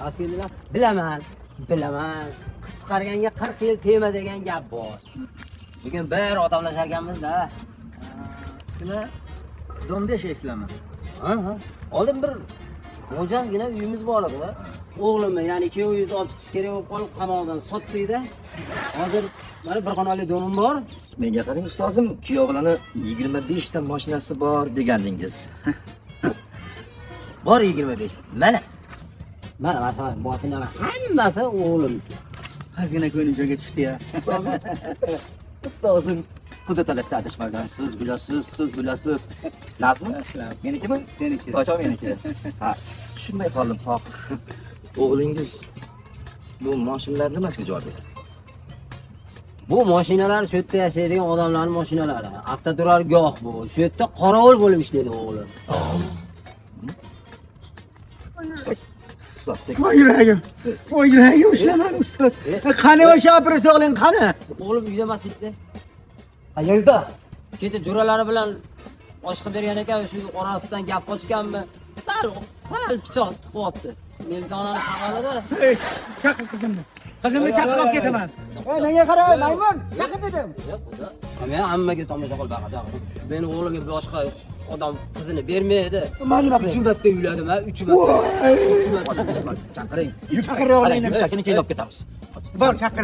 Askerlar bilaman. Qisqarganga 40 yil tema degan gap bor. Bugun bir odamlashar ekanmiz-da. Sizlar domda yashaysizlarmi? Ha. Oldin bir mo'jazgina uyimiz bor edi. O'g'limni, ya'ni kuyovingizni olib chiqish kerak bo'lib qolib, qamoqdan sotdik-da. Hozir mana bir xonali domim bor. Menga qarang ustozim, kuyovlarning 25 ta mashinasi bor degandingiz. Bor 25. Mana masalan, mashinalar hammasi o'g'lim. Xazina ko'ngling joyga tushdi-ya. Ustozim, xudo talashda adashmagan. Siz bilasiz. Lazmi? Menikimi? Seniki. Qo'sham meniki. Ha, tushunmay qoldim, xo'p. O'g'lingiz bu mashinalar nimasiga javob beradi? Bu mashinalar shu yerda yashaydigan odamlarning mashinalari. Avtoturargoh bu. Shu yerda qorovul bo'lib ishlaydi o'g'lim. Ustoz, Voy yuragim ushlaman ustoz. Qani o'sha operatsiya qiling, qani? O'g'lim uyda emas edi. Qayerda? Kecha jo'ralari bilan oshqa bergan ekan, shu orasidan gap qochganmi? Sal pichoq tiqyapti. Mezonani qag'alada. Ey, chaqir qizimni. Qizimni chaqirib ketaman. Ey, menga qara, maymun. Chaqir dedim. Men hammaga tomosha qilib baqadim. Meni o'g'limga boshqa odam qizini bermaydi. Mana 3 marta uyladim, ha, 3 marta. chaqiring. Chaqira olaylik. Yukchakini kelib ketamiz. Bor, chaqir.